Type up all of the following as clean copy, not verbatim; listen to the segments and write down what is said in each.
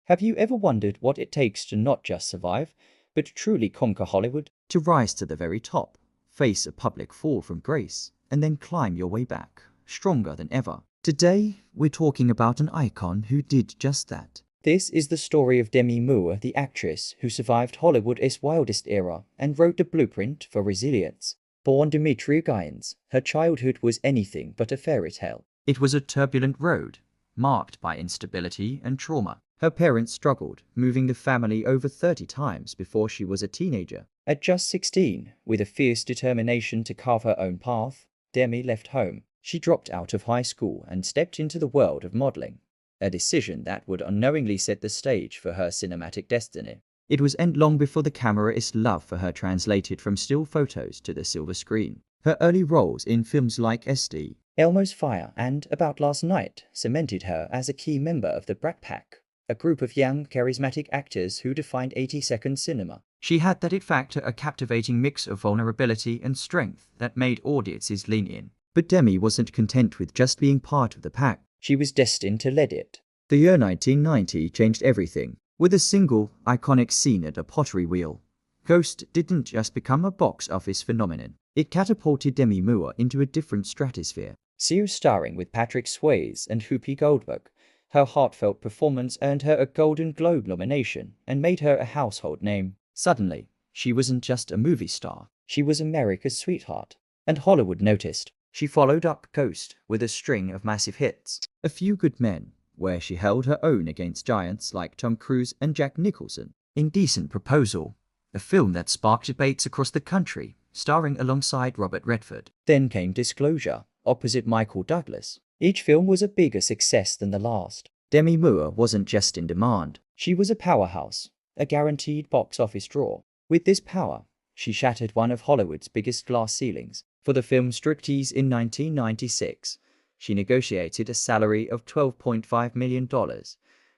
Have you ever wondered what it takes to not just survive, but truly conquer Hollywood? To rise to the very top, face a public fall from grace, and then climb your way back, stronger than ever. Today, we're talking about an icon who did just that. This is the story of Demi Moore, the actress who survived Hollywood's wildest era and wrote the blueprint for resilience. Born Dimitri Gaines, her childhood was anything but a fairy tale. It was a turbulent road, marked by instability and trauma. Her parents struggled, moving the family over 30 times before she was a teenager. At just 16, with a fierce determination to carve her own path, Demi left home. She dropped out of high school and stepped into the world of modeling, a decision that would unknowingly set the stage for her cinematic destiny. It was end long before the camera's love for her translated from still photos to the silver screen. Her early roles in films like SD, Elmo's Fire, and About Last Night cemented her as a key member of the Brat Pack, a group of young, charismatic actors who defined 80-second cinema. She had that it factor, a captivating mix of vulnerability and strength that made audiences lean in. But Demi wasn't content with just being part of the pack. She was destined to lead it. The year 1990 changed everything. With a single, iconic scene at a pottery wheel, Ghost didn't just become a box office phenomenon. It catapulted Demi Moore into a different stratosphere. Starring with Patrick Swayze and Whoopi Goldberg, her heartfelt performance earned her a Golden Globe nomination and made her a household name. Suddenly, she wasn't just a movie star, she was America's sweetheart. And Hollywood noticed. She followed up Ghost with a string of massive hits. A Few Good Men, where she held her own against giants like Tom Cruise and Jack Nicholson. Indecent Proposal, a film that sparked debates across the country, starring alongside Robert Redford. Then came Disclosure, opposite Michael Douglas. Each film was a bigger success than the last. Demi Moore wasn't just in demand. She was a powerhouse, a guaranteed box office draw. With this power, she shattered one of Hollywood's biggest glass ceilings. For the film Striptease in 1996, she negotiated a salary of $12.5 million,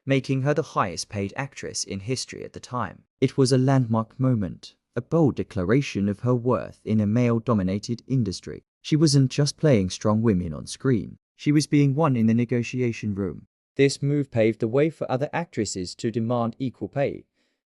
making her the highest-paid actress in history at the time. It was a landmark moment, a bold declaration of her worth in a male-dominated industry. She wasn't just playing strong women on screen, she was being won in the negotiation room. This move paved the way for other actresses to demand equal pay,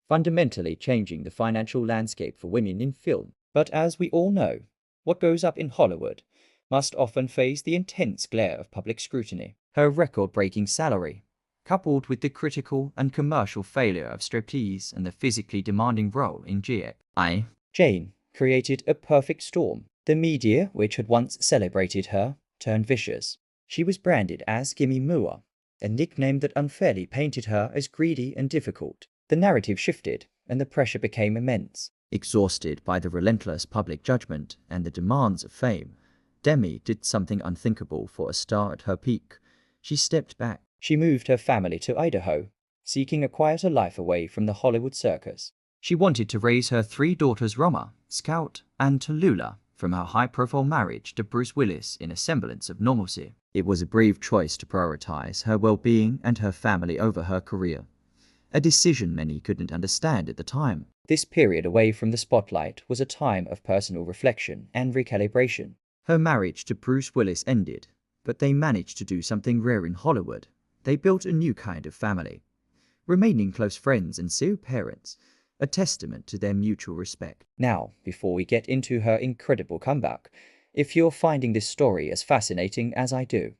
fundamentally changing the financial landscape for women in film. But as we all know, what goes up in Hollywood must often face the intense glare of public scrutiny. Her record-breaking salary, coupled with the critical and commercial failure of Striptease and the physically demanding role in G.I. Jane, created a perfect storm. The media, which had once celebrated her, turned vicious. She was branded as Demi Moore, a nickname that unfairly painted her as greedy and difficult. The narrative shifted, and the pressure became immense. Exhausted by the relentless public judgment and the demands of fame, Demi did something unthinkable for a star at her peak. She stepped back. She moved her family to Idaho, seeking a quieter life away from the Hollywood circus. She wanted to raise her 3 daughters Roma, Scout, and Tallulah from her high-profile marriage to Bruce Willis in a semblance of normalcy. It was a brave choice to prioritize her well-being and her family over her career, a decision many couldn't understand at the time. This period away from the spotlight was a time of personal reflection and recalibration. Her marriage to Bruce Willis ended, but they managed to do something rare in Hollywood. They built a new kind of family, remaining close friends and still parents, a testament to their mutual respect. Now, before we get into her incredible comeback, if you're finding this story as fascinating as I do,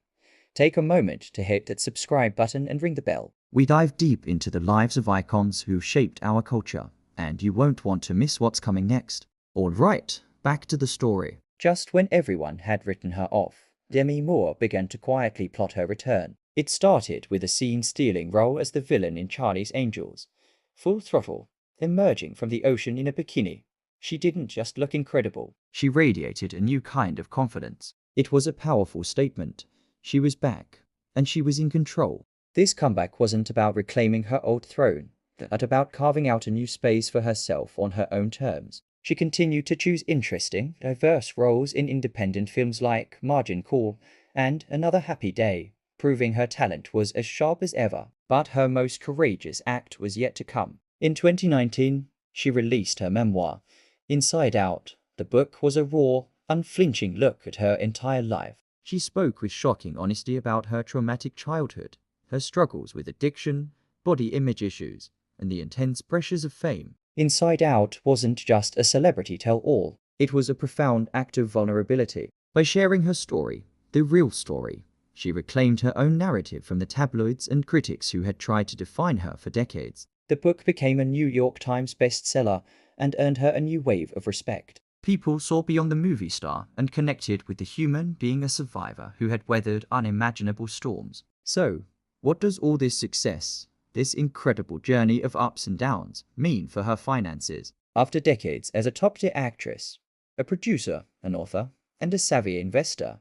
take a moment to hit that subscribe button and ring the bell. We dive deep into the lives of icons who shaped our culture, and you won't want to miss what's coming next. All right, back to the story. Just when everyone had written her off, Demi Moore began to quietly plot her return. It started with a scene-stealing role as the villain in Charlie's Angels. Full Throttle, emerging from the ocean in a bikini. She didn't just look incredible, she radiated a new kind of confidence. It was a powerful statement. She was back, and she was in control. This comeback wasn't about reclaiming her old throne, but about carving out a new space for herself on her own terms. She continued to choose interesting, diverse roles in independent films like Margin Call and Another Happy Day, proving her talent was as sharp as ever. But her most courageous act was yet to come. In 2019, she released her memoir, Inside Out. The book was a raw, unflinching look at her entire life. She spoke with shocking honesty about her traumatic childhood, her struggles with addiction, body image issues, and the intense pressures of fame. Inside Out wasn't just a celebrity tell-all. It was a profound act of vulnerability. By sharing her story, the real story, she reclaimed her own narrative from the tabloids and critics who had tried to define her for decades. The book became a New York Times bestseller and earned her a new wave of respect. People saw beyond the movie star and connected with the human being, a survivor who had weathered unimaginable storms. So, what does all this success, this incredible journey of ups and downs, mean for her finances? After decades as a top-tier actress, a producer, an author, and a savvy investor,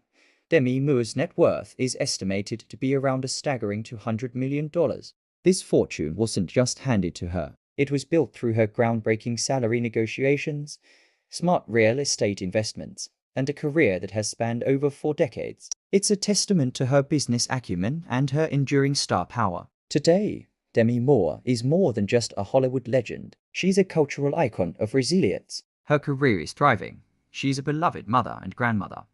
Demi Moore's net worth is estimated to be around a staggering $200 million. This fortune wasn't just handed to her. It was built through her groundbreaking salary negotiations, smart real estate investments, and a career that has spanned over 4 decades. It's a testament to her business acumen and her enduring star power. Today, Demi Moore is more than just a Hollywood legend. She's a cultural icon of resilience. Her career is thriving. She's a beloved mother and grandmother,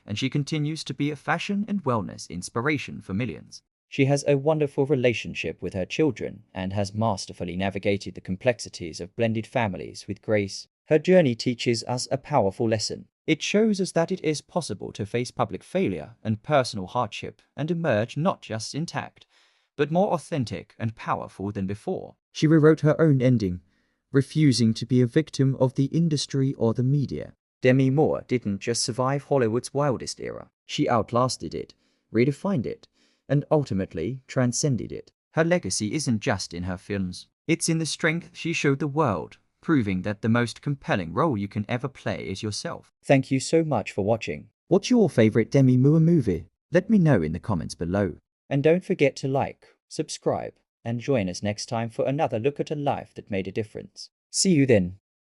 and she continues to be a fashion and wellness inspiration for millions. She has a wonderful relationship with her children and has masterfully navigated the complexities of blended families with grace. Her journey teaches us a powerful lesson. It shows us that it is possible to face public failure and personal hardship and emerge not just intact, but more authentic and powerful than before. She rewrote her own ending, refusing to be a victim of the industry or the media. Demi Moore didn't just survive Hollywood's wildest era. She outlasted it, redefined it, and ultimately transcended it. Her legacy isn't just in her films. It's in the strength she showed the world, proving that the most compelling role you can ever play is yourself. Thank you so much for watching. What's your favorite Demi Moore movie? Let me know in the comments below. And don't forget to like, subscribe, and join us next time for another look at a life that made a difference. See you then.